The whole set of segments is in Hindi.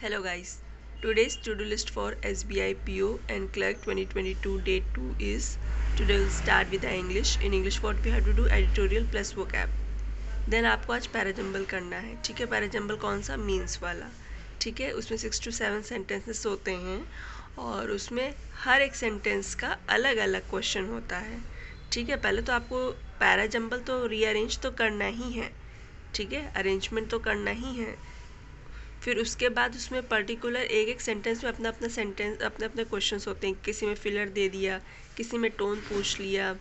Hello guys, today's to-do list for SBI PO and Clerk 2022 Day 2 is, today we'll start with the English. In English what we have to do, editorial plus vocab. Then आपको आज पैराजम्बल करना है, ठीक है। पैराजम्बल कौन सा, मीन्स वाला, ठीक है। उसमें 6 to 7 सेंटेंसेस होते हैं और उसमें हर एक सेंटेंस का अलग अलग क्वेश्चन होता है, ठीक है। पहले तो आपको पैराजम्बल तो रीअरेंज तो करना ही है, ठीक है, अरेंजमेंट तो करना ही है। फिर उसके बाद उसमें पर्टिकुलर एक एक सेंटेंस में अपना अपना सेंटेंस अपने अपने क्वेश्चंस होते हैं। किसी में फिलर दे दिया, किसी में टोन पूछ लिया,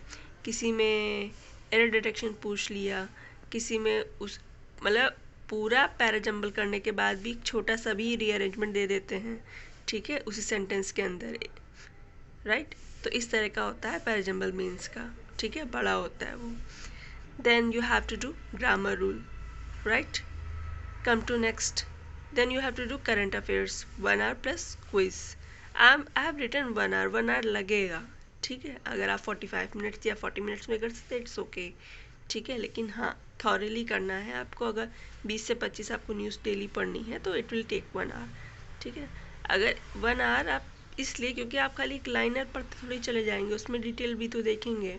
किसी में एरर डिटेक्शन पूछ लिया, किसी में उस मतलब पूरा पैराजम्बल करने के बाद भी छोटा सा भी रीअरेंजमेंट दे देते हैं, ठीक है, उसी सेंटेंस के अंदर, राइट। तो इस तरह का होता है पैराजम्बल मीन्स का, ठीक है, बड़ा होता है वो। Then you have to do grammar rule, right. Come to next, then you have to do current affairs 1 hour plus quiz. I have written 1 hour, 1 hour लगेगा, ठीक है। अगर आप 45 मिनट्स या 40 मिनट्स में कर सकते इट्स ओके, ठीक है। लेकिन हाँ, थॉरली करना है आपको। अगर 20 से 25 आपको न्यूज़ डेली पढ़नी है तो इट विल टेक 1 hour, ठीक है। अगर 1 hour आप इसलिए क्योंकि आप खाली एक लाइनर पढ़ते थोड़ी चले जाएंगे, उसमें डिटेल भी तो देखेंगे,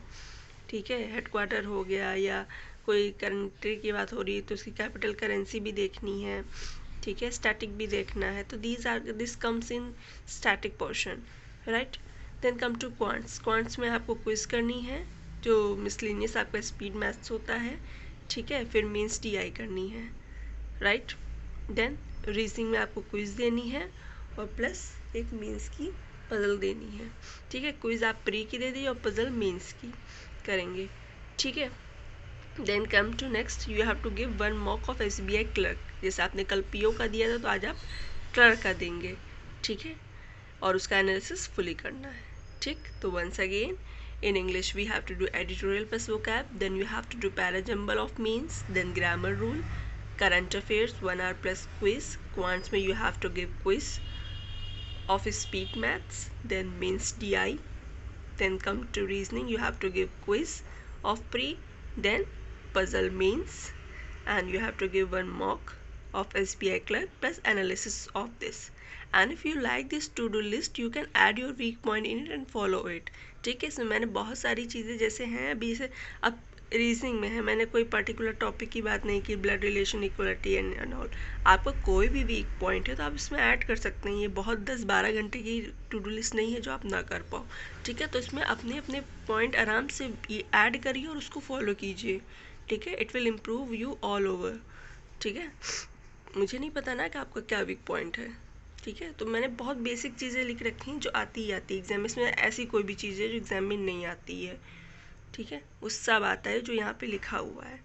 ठीक है। हेडक्वार्टर हो गया या कोई कंट्री की बात हो रही है तो उसकी कैपिटल करेंसी भी देखनी है, ठीक है, स्टैटिक भी देखना है। तो this comes in static portion, right. Then come to quants. Quants में आपको क्विज करनी है, जो मिसलिनियस आपका स्पीड मैथ्स होता है, ठीक है। फिर मीन्स DI करनी है, राइट। देन रीजनिंग में आपको क्विज देनी है और प्लस एक मीन्स की पजल देनी है, ठीक है। क्विज आप प्री की दे दी और पजल मीन्स की करेंगे, ठीक है। Then come to next, you have to give 1 mock of SBI clerk. जैसे आपने कल PO का दिया था तो आज आप क्लर्क का देंगे, ठीक है, और उसका एनालिसिस फुली करना है, ठीक। तो once again, in English we have to do editorial plus vocab, then you have to do parajumble of means, then grammar rule, current affairs 1 hour plus quiz, quants में you have to give quiz of speed maths, then means DI, then come to reasoning, you have to give quiz of pre, then puzzle means, and you have to give 1 mock of SBI clerk plus analysis of this. And if you like this to-do list, you can add your weak point in it and follow it, ठीक है। इसमें मैंने बहुत सारी चीज़ें जैसे हैं अभी से, अब रीजनिंग में है, मैंने कोई पर्टिकुलर टॉपिक की बात नहीं की, blood relation, equality and all. आपका कोई भी वीक पॉइंट है तो आप इसमें ऐड कर सकते हैं। ये बहुत 10-12 घंटे की टू डू लिस्ट नहीं है जो आप ना कर पाओ, ठीक है। तो इसमें अपने अपने पॉइंट आराम से ऐड करिए और उसको फॉलो कीजिए, ठीक है। It will improve you all over, ठीक है। मुझे नहीं पता ना कि आपका क्या वीक पॉइंट है, ठीक है। तो मैंने बहुत बेसिक चीज़ें लिख रखी हैं जो आती ही आती है एग्जाम में। इसमें ऐसी कोई भी चीज़ है जो एग्जाम में नहीं आती है, ठीक है, वो सब आता है जो यहाँ पे लिखा हुआ है।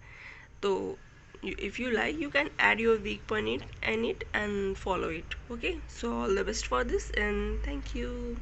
तो if you like, you can add your weak point in it and follow it, okay। So all the best for this and thank you.